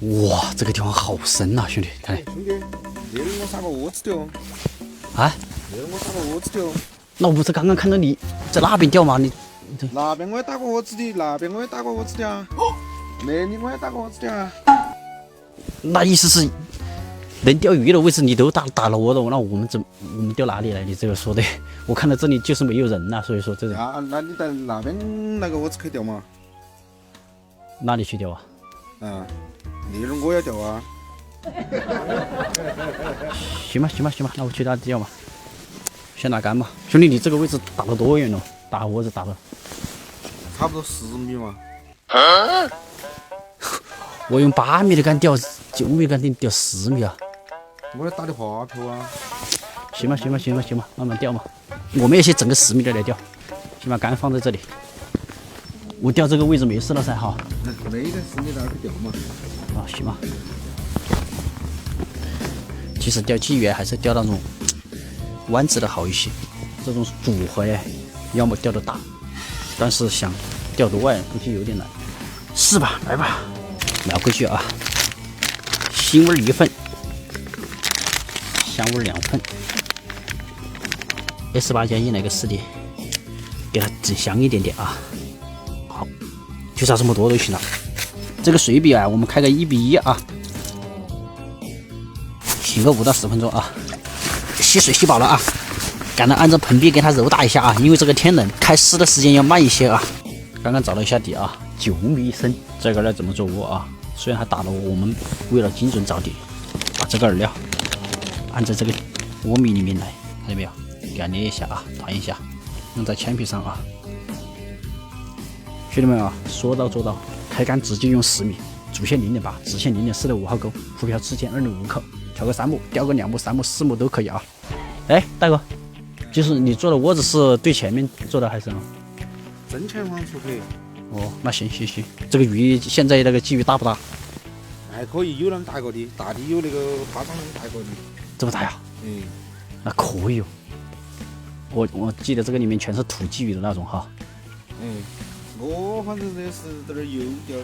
哇，这个地方好深呐，兄弟，看。兄弟，那儿我撒个窝子的哦。啊？那儿我撒个窝子的哦。那我不是刚刚看到你在那边钓吗？你那边我也打过窝子的，那边我也打过窝子的啊。那里我也打过窝子的啊。那意思是能钓鱼的位置你都打了窝了，那我们钓哪里来？你这个说的，我看到这里就是没有人呐，所以说这个。那你在那边那个窝子去钓嘛？哪里去钓啊？啊，那儿我要钓啊。行吧，那我去那钓嘛。先拿竿嘛，兄弟，你这个位置打得多远了？打窝子打的，差不多10米嘛。我用8米的竿钓9米竿，你钓10米啊？我打的滑漂啊。行吧，慢慢钓嘛。我们也去整个10米的来钓，先把竿放在这里。我钓这个位置没事了噻哈。没得10米那去钓嘛。啊，行吧。其实钓鲫鱼还是钓那种湾子的好一些，这种组合呀，要么钓得大，但是想钓得外估计有点难，是吧？来吧，拿回去啊，腥味1份，香味2份，S8加1来个4的，给它整香一点点啊。好，就差这么多就行了。这个水比啊，我们开个1:1啊，洗个5到10分钟啊。吸水吸饱了啊，赶快按照盆壁给它揉打一下啊，因为这个天冷，开湿的时间要慢一些啊。刚刚找了一下底啊，9米深，这个呢怎么做窝啊？虽然还打了窝，我们为了精准找底，把这个饵料按在这个窝米里面来，看见没有？给它捏一下啊，团一下，用在铅皮上啊。兄弟们啊，说到做到，开竿直接用10米，主线0.8，直线0.4的5号钩，浮漂刺线2.5克，调个3目，钓个2目、3目、4目都可以啊。哎，大哥，就是你做的窝子是对前面做的还是什么？正前方出去。哦，那行，这个鱼现在那个鲫鱼大不大？还可以，有那么大个的，大的有那个巴掌那么大个的。这么大呀？那可以哦。我记得这个里面全是土鲫鱼的那种哈。我反正这是在那儿游钓，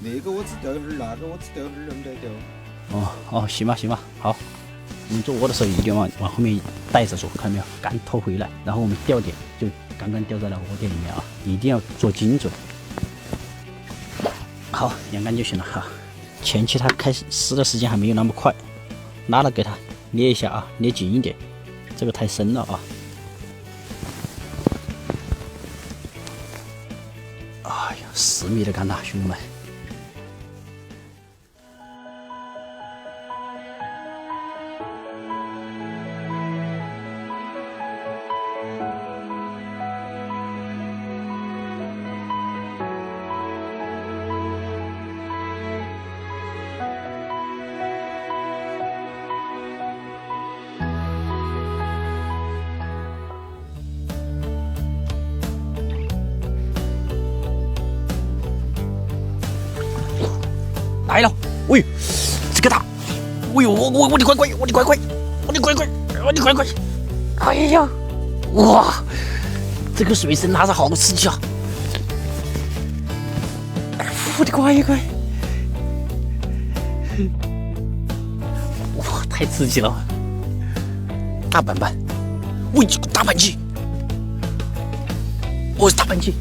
那个窝子钓一会儿，那个窝子钓一会儿，那么在钓。哦，行吧，好。我们做窝的时候一定要往后面带着做，看到没有？竿拖回来，然后我们钓点就刚刚钓在了窝点里面啊，一定要做精准。好，晾干就行了哈。前期它开湿的时间还没有那么快，拉了给它捏一下啊，捏紧一点，这个太深了啊。哎呀，10米的竿呐，兄弟们。来了，喂，这个大，哎呦，我的乖乖，哎呀，哇，这个水深拿着好刺激啊！我的乖乖，哇，太刺激了！大板板，喂，这个大板鲫，我是大板鲫。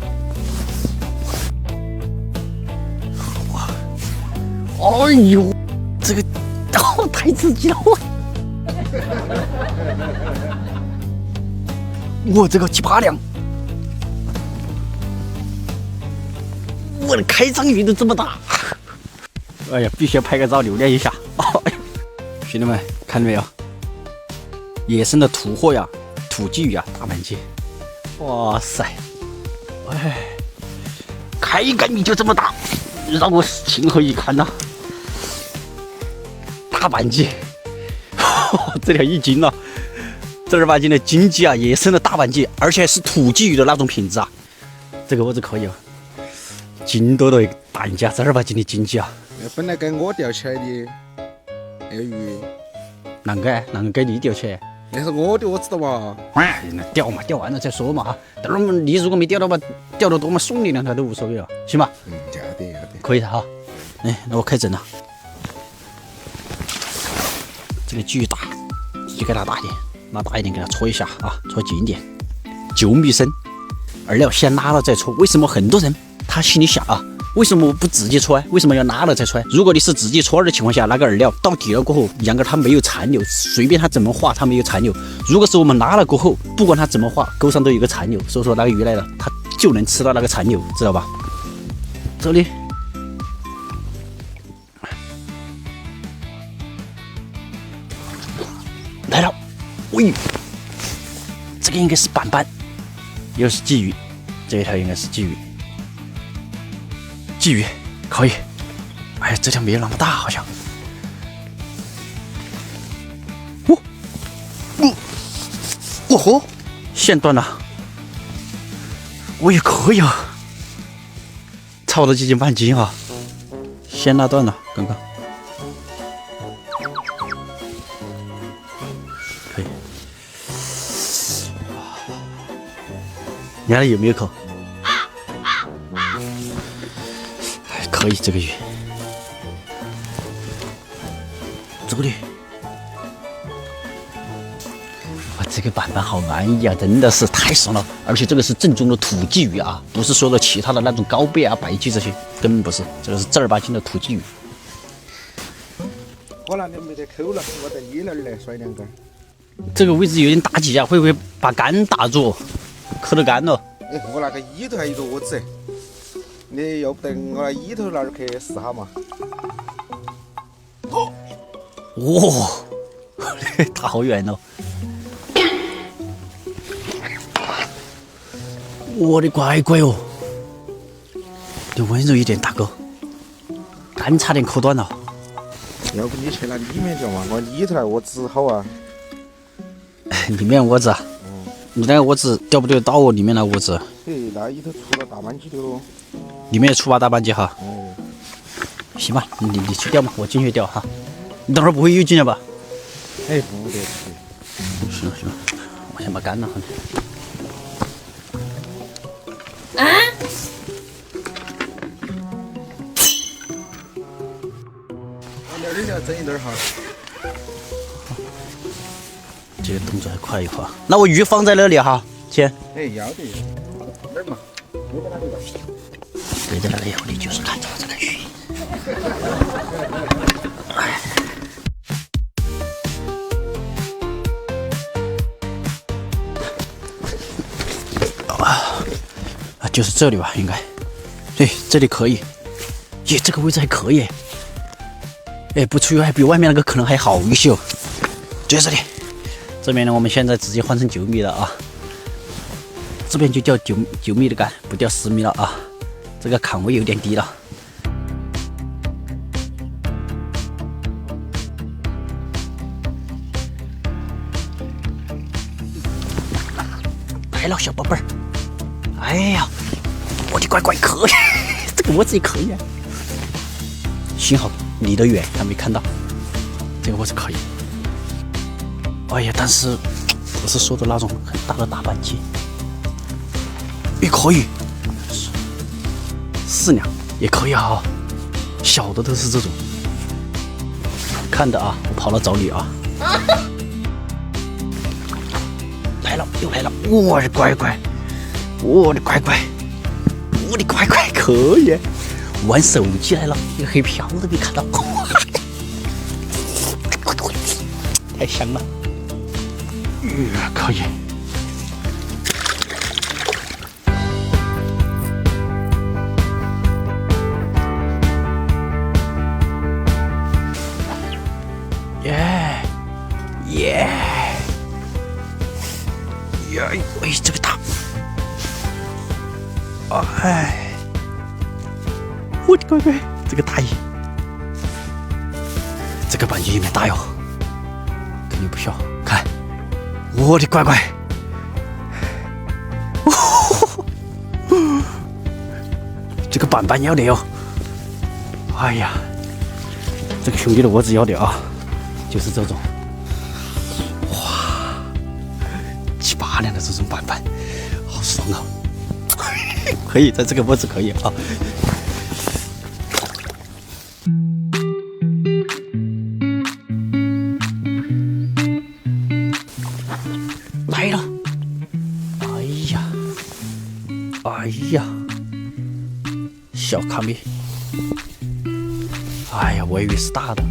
哎呦，这个太刺激了！我这个7、8两，我的开张鱼都这么大！哎呀，必须要拍个照留念一下！哎呀，兄弟们看到没有？野生的土货呀，土鲫鱼啊，大板鲫！哇塞！哎，开竿鱼就这么大，让我情何以堪呐！大板鲫，这条1斤了，正儿八经的金鲫啊，野生的大板鲫，而且是土鲫鱼的那种品质啊。这个窝子可以啊，斤多的大鱼啊，正儿八经的金鲫啊。本来该我钓起来的那个鱼，啷个该你钓起来？那是我的窝子的嘛。那钓嘛，钓完了再说嘛哈。等会儿你如果没钓到嘛，钓得多嘛，送你2条都无所谓了，行吧？要得。可以的哈。哎，那我开整了。这个鲫鱼大，就给它大一点，拿大一点给它搓一下啊，搓紧一点。9米深，饵料先拉了再搓。为什么很多人他心里想啊，为什么不直接搓？为什么要拉了再搓？如果你是直接搓的情况下，那个饵料到底了过后，羊羔它没有残留，随便它怎么画它没有残留。如果是我们拉了过后，不管它怎么画，钩上都有个残留，所以说那个鱼来了，它就能吃到那个残留，知道吧？这里来了，喂，这个应该是板板，又是鲫鱼，这一条应该是鲫鱼，鲫鱼可以。哎呀，这条没有那么大，好像。哦吼，线断了，我也可以啊，差不多接近半斤啊，线拉断了，刚刚。可以，你看有没有口？还可以，这个鱼。这里，哇，这个板板好满意啊，真的是太爽了！而且这个是正宗的土鲫鱼啊，不是说的其他的那种高贝啊、白鲫这些，根本不是，这个是正儿八经的土鲫鱼。可能你没得扣了，我在你那儿来甩2杆。这个位置有点打挤啊，会不会把杆打住，磕到杆了？哎，我那个椅头还有一个窝子，你要不得我那椅头那儿去试下嘛？哇，打好远哦！我的乖乖哦，你温柔一点，大哥，杆差点磕断了。要不你去那里面叫嘛？我里头那窝子好啊。里面窝子啊？你那个窝子钓不钓得到哦？里面那窝子？嘿，那里头出了大半斤的喽。里面出把大半截哈。哦。行吧，你去钓嘛，我进去钓哈。你等会儿不会又进来吧？哎，不得。行了，我先把杆拿回来。往那里要整一点哈。这个动作还快一会儿。那我鱼放在那里哈，先。哎，要得。哪儿嘛？对在那里吧。对在那里，你就是看着我这个鱼。就是这里吧，应该。对，这里可以。耶，这个位置还可以。哎，不出鱼还比外面那个可能还好一些哦。就在这里。这边呢，我们现在直接换成9米了啊。这边就钓9米的竿，不钓10米了啊。这个坎位有点低了。来了，小宝贝儿。哎呀，我的乖乖，可以，这个窝子也可以啊。幸好离得远，还没看到。这个窝子可以。哎呀，但是不是说的那种很大的大板鲫，也可以。4两也可以啊，小的都是这种。看的啊，我跑了找你啊。来了，又来了，我的乖乖。我的乖乖，我的乖乖，可以玩手机来了，一个黑瓢都没看到，太香了，可以。耶耶耶！哎，这个大。哎，我的乖乖，这个大鱼，这个板鲫有点大哟，肯定不小。看，我的乖乖，这个板板要得哟。哎呀，这个兄弟的窝子要得啊，就是这种，哇，7、8两的这种板板，好爽啊！可以在这个窝子可以啊。小卡米。哎呀，我以为是大的，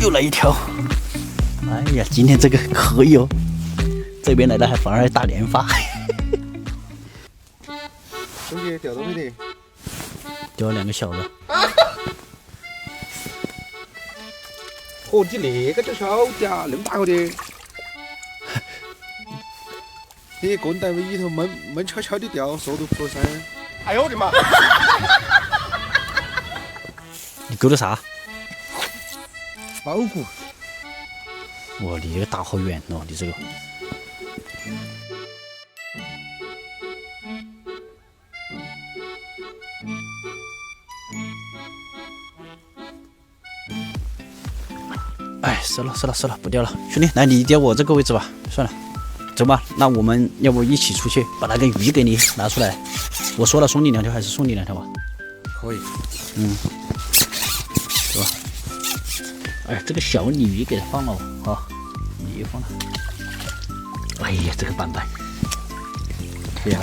又来一条。哎呀，今天这个可以哦，这边来的还反而大连发。兄弟，钓到没得？钓了2个小的。哦，你那个叫小的，那么大个的。你个人单位里头闷悄悄的钓，速度不噻。哎呦我的妈！你勾的啥？包谷。哇，离这个打好远哦，你这个。哎，收了，不钓了。兄弟，来你钓我这个位置吧，算了，走吧。那我们要不一起出去把那个鱼给你拿出来？我说了送你2条还是送你2条吧？可以。走吧。哎，这个小鲤鱼给它放了啊，鲤鱼放了。哎呀，这个板板，对呀。